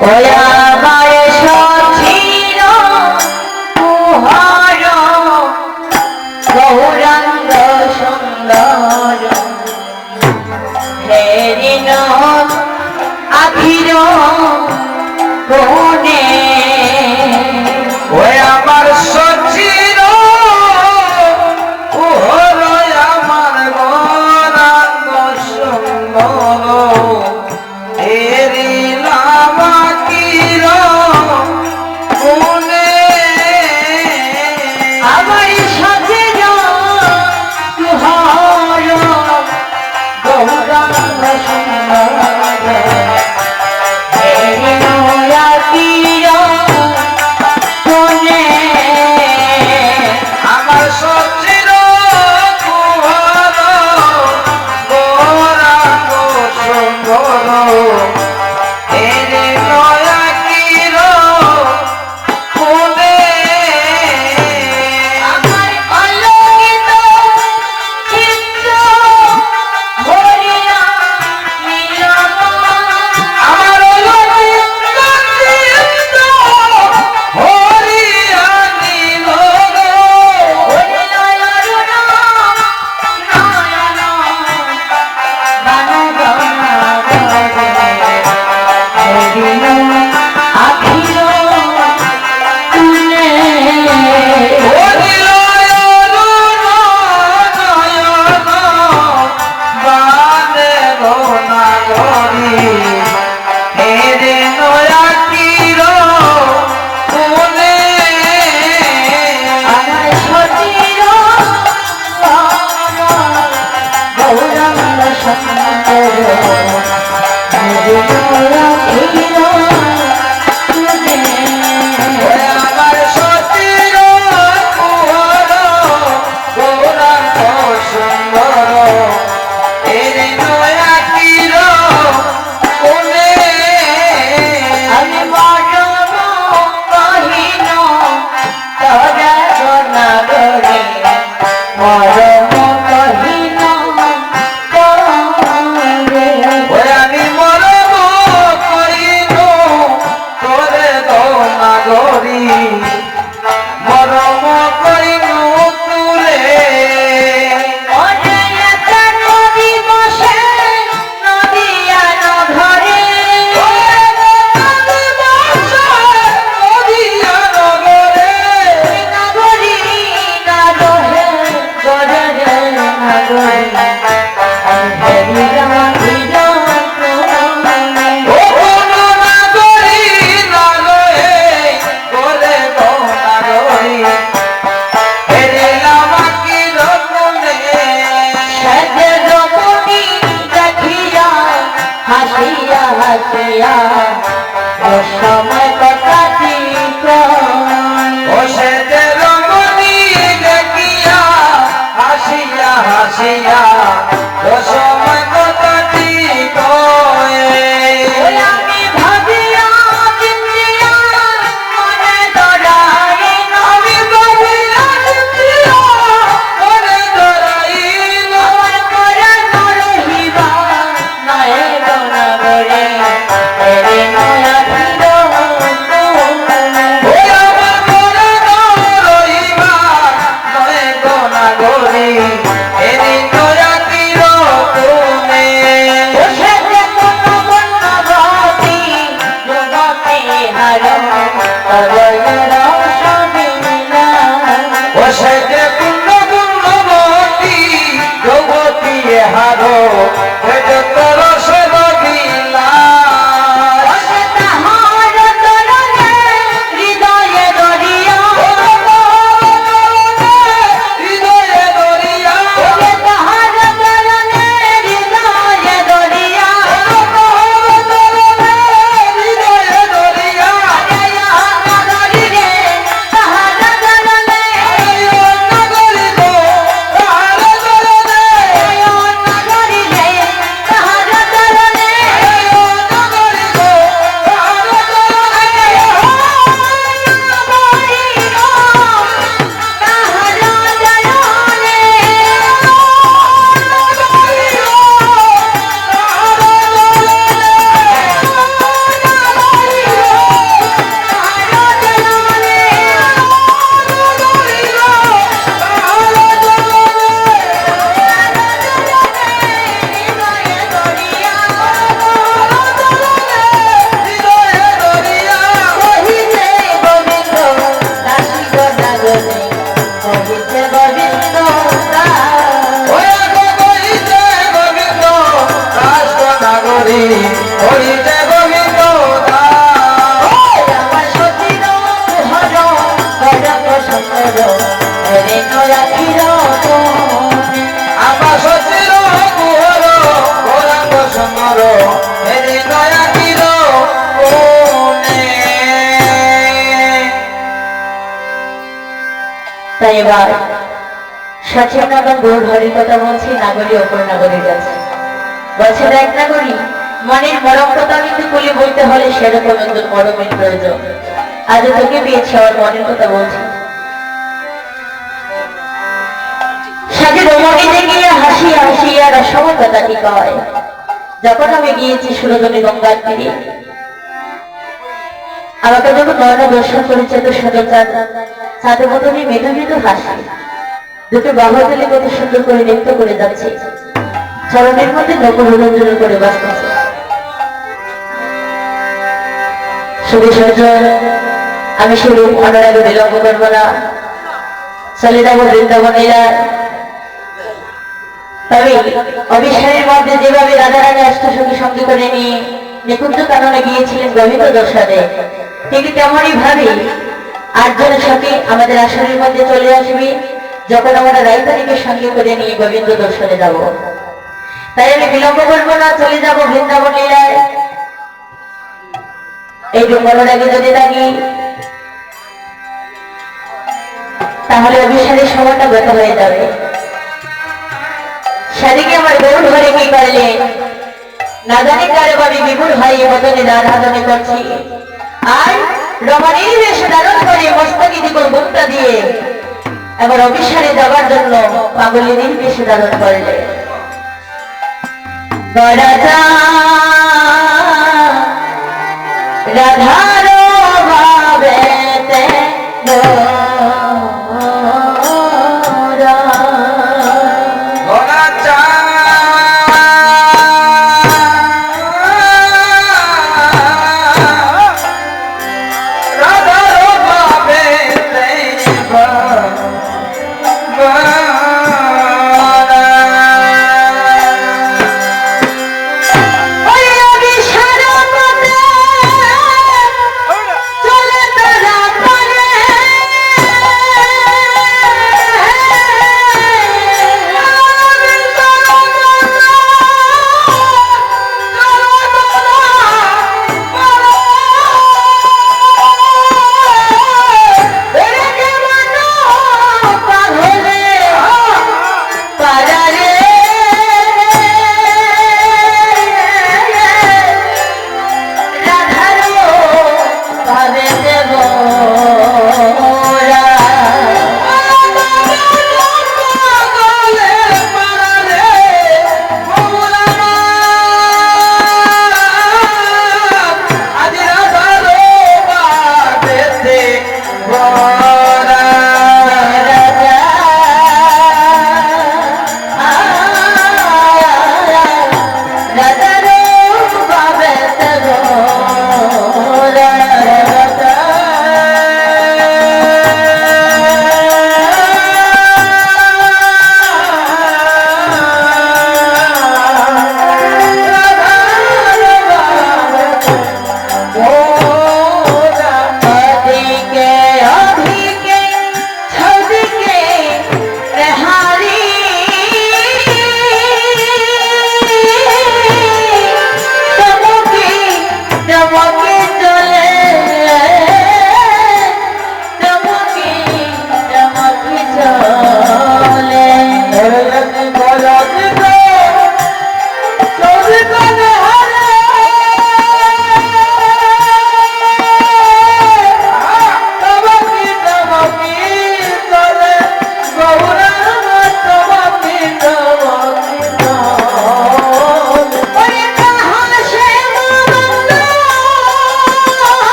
Hey করি হরিতে গোবিন্দ আমার সতীর হর গৌরাঙ্গ সুন্দর রে নয়াকির আমার সতীর হর গৌরাঙ্গ সুন্দর রে নয়াকির তাই এবার সচেতন গৌর হরির কথা বলছি নাগরী অপর নাগরীর কাছে বলছে দেখ নাগরী মনের মরম কথা কিন্তু বলে বলতে হলে সেরকম একজন মরমের প্রয়োজন আজ তোকে পেয়েছি আমার মনের কথা বলছি সাজে রোমণীতে গিয়ে হাসিয়া হাসিয়া রসময় কথাটি কয় যখন আমি গিয়েছি সুরজনী গঙ্গার তীরে আমাকে যখন নয়ন দর্শন করেছে তো সুন্দর চাঁদের মতনই মেধু মেধু হাসি দুটো বাবা তুলে কত সুন্দর করে নৃত্য করে যাচ্ছে চরণের মধ্যে নকল রঞ্জন করে বাঁচতেছে শুধু সজ্জন আমি শুরু অনুরাগে বিলম্ব করবো না চলে যাবো বৃন্দাবনীরা তবে অবিশ্বাসের মধ্যে যেভাবে রাজা রানী অষ্টসখী সঙ্গে করে নিয়ে নিকুঞ্জ কাননে গিয়েছিলেন গোবিন্দ দর্শনে ঠিক তেমনই ভাবে আটজন সখী আমাদের আসনের মধ্যে চলে আসবে যখন আমরা রায়তারিকে সঙ্গে করে নিয়ে গোবিন্দ দর্শনে যাব তাই আমি বিলম্ব করবো না চলে যাব বৃন্দাবন লীলায় এই মনোরাগে যদি থাকি তাহলে অভিসারের সময়টা ব্যর্থ হয়ে যাবে সেদিকে আমার গৌর ঘরে কি করলে না জানি কারে বাড়ি বিপুল ভাই এ বদনে রাধাধনে করছি আর রমণীর বেশে ধারণ করে মস্তকে দিব গুপ্তা দিয়ে এবার অভিসারে যাবার জন্য পাগলিনীর বেশে ধারণ করলে রাধার ভাবেতে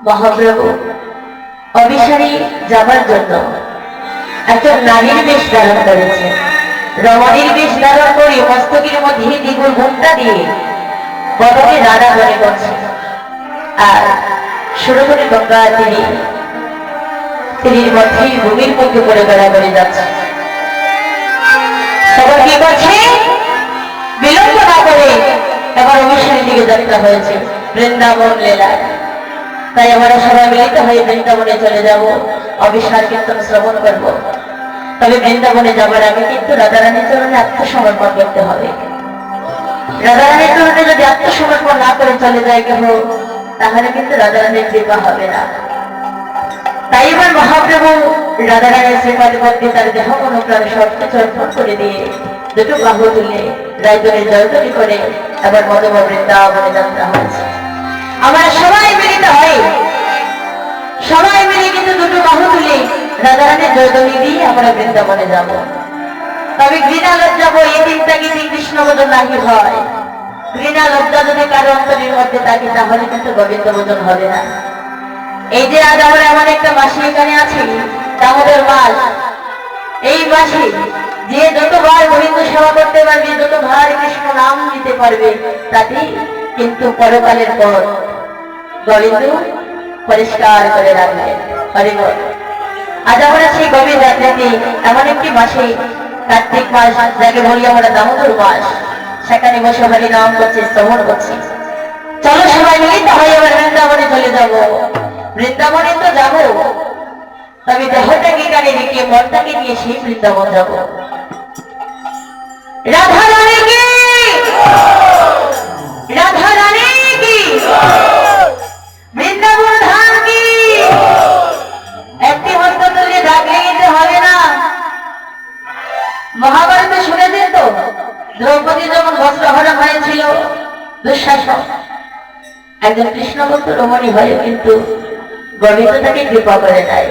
মহাপ্রভু অভিসারী যাবার জন্য একজন নারীর বেশ ধারণ করেছে। রমণীর বেশ ধারণ করে মস্তকের মধ্যে দ্বিগুণ ঘুমটা দিয়ে বদলে রাধা ধরে করছে, আর শুরু করে গঙ্গা তিনির মধ্যেই ভূমির মধ্যে পড়ে বেড়াবেড়ে যাচ্ছে। তখন কি করছে? বিলম্ব না করে এবার অভিসারীর দিকে যাত্রা হয়েছে বৃন্দাবন লীলায়। তাই আমরা সবাই মিলিত হয়ে বৃন্দাবনে চলে যাব, অভিসার কীর্তন শ্রবণ করব। তবে বৃন্দাবনে যাবার আগে কিন্তু রাধারানীর চরণে আত্মসমর্পণ করতে হবে। রাধারানীর চরণে যদি আত্মসমর্পণ না করে চলে যায় কেহ, তাহলে কিন্তু রাধারানীর কৃপা হবে না। তাই এবার মহাপ্রভু রাধারানীর শ্রীপাদে মধ্যে তার দেহ মনোপ্রাণ সবকিছু অর্পণ করে দিয়ে দুটো বাহু তুলে রায়জনের জয়তরী করে এবার মধুম বৃন্দাবনে যাত্রা হয়েছে। আমরা সবাই মিলিত হই, সবাই মিলে কিন্তু দুটো বাহু তুলে রাধারানীর জয়তরী দিয়ে আমরা বৃন্দাবনে যাব। তবে ঘৃণা লজ্জা বই এই তিনটাকে তিন কৃষ্ণ ভজন নাহি হয়। ঘৃণা লজ্জা যদি কারো অন্তরের মধ্যে থাকে তাহলে কিন্তু গোবিন্দ ভজন হবে না। এই যে আজ আমরা এমন একটা মাসি এখানে আছি, দামোদর মাস, এই মাসে যে যতবার গোবিন্দ সেবা করতে পারবে, যতবার কৃষ্ণ নাম নিতে পারবে, তাতে কিন্তু পরকালের পর গোবিন্দ পরিষ্কার করে রাখবেন। হরিবল। আজ আমরা সেই গভীর রাত্রিতে এমন একটি মাসে, কার্তিক মাস যাকে বলি আমরা দামোদর মাস, সেখানে বসে হরি নাম করছি, শ্রবণ করছি। চলো সবাই মিলিত হয়ে এবার বৃন্দাবনে চলে যাব। বৃন্দাবনে তো যাব, তবে দেহটাকে গাড়ি রেখে মনটাকে নিয়ে সেই বৃন্দাবন যাব। রাধা রানী কি, রাধা রানী কি, বৃন্দাবন ধাম কি। একটি হস্ত তুলে ডাকলে কিন্তু হবে না। মহাভারতে শুনেছেন তো, দ্রৌপদী যখন বস্ত্রহরণ হয়েছিল, দুঃশাসন একজন কৃষ্ণ ভক্ত রমণী হয়ে কিন্তু গোবিন্দ তাকে কৃপা করে নাই।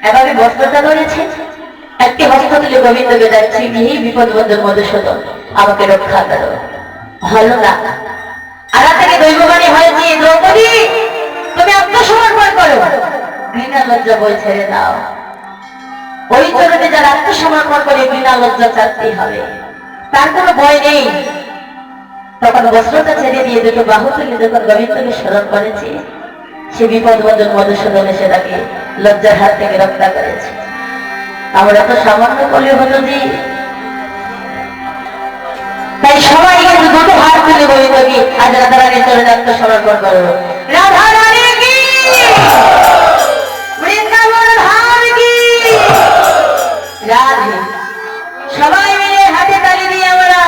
এভাবে বস্ত্রটা ধরেছে, একটি হস্ত তুলে গোবিন্দকে যাচ্ছি, এই বিপদ বন্ধুর মধুসূদন আমাকে রক্ষা করো। হলো না। আড়া থেকে দৈববাণী হয়েছে, দ্রৌপদী তুমি আত্মসমর্পণ করো, ঘৃণা লজ্জা বই ছেড়ে দাও। ওই চরণে যারা আত্মসমর্পণ করে ঘৃণা লজ্জা ছাড়তেই হবে, তার কোনো ভয় নেই। তখন বস্ত্রটা ছেড়ে দিয়ে দুটো বাহু তুলে যখন গোবিন্দকে স্মরণ করেছে, সে বিপদ বন্ধন মধুসূদন এসে তাকে লজ্জার হাত থেকে রক্ষা করেছে। আমরা তো সামান্য করলে হতো যে। তাই সবাই কিন্তু দুটো হাত তুলে গোবিন্দকে আজ রাধারানীর চরণে আত্মসমর্পণ করো। রাধা রানী কি, বৃন্দাবন ধাম কি। রাধে। সবাই মিলে হাতে তালি দিয়ে আমরা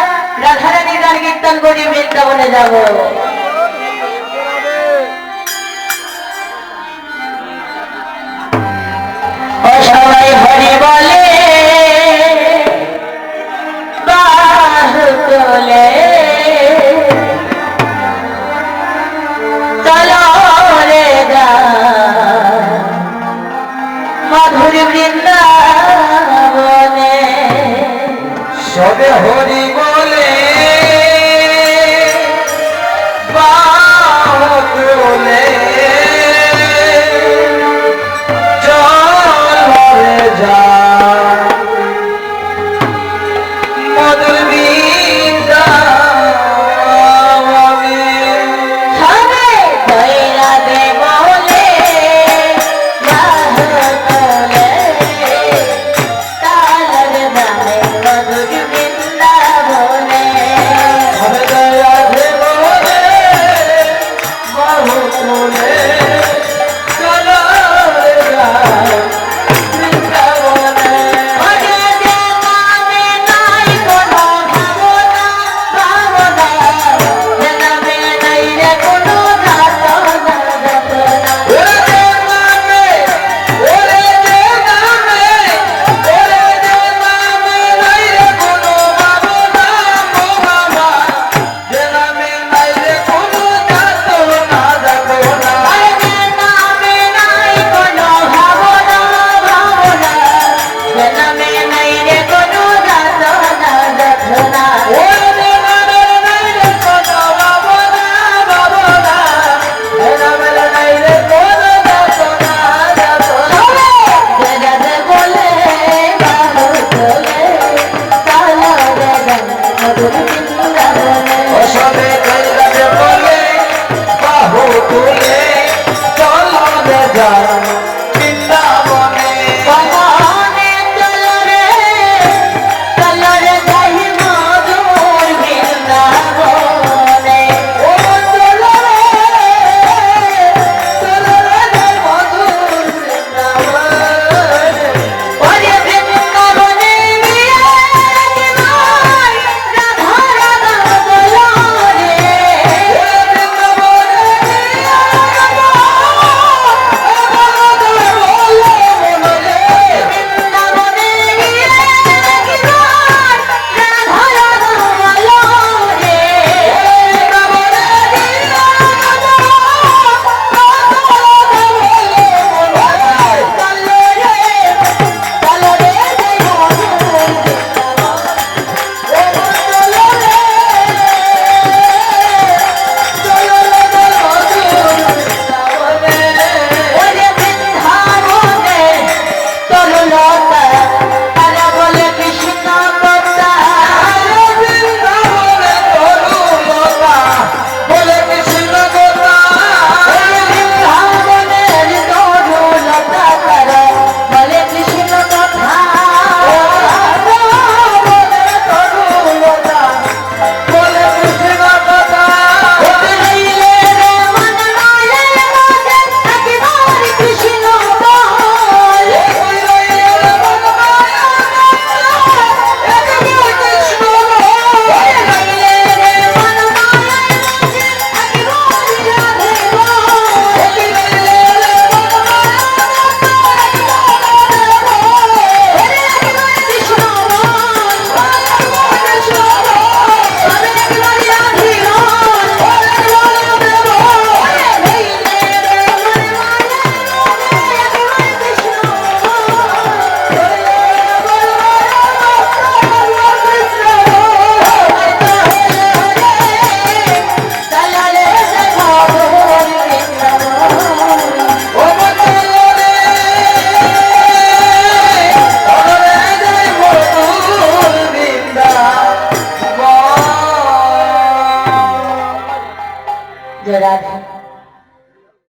রাধারানীর গান কীর্তন করে বৃন্দাবনে যাব। সবাই হরি বলে বাহু তোলে, চলো রে যা মধুর বৃন্দাবনে। সবে হরি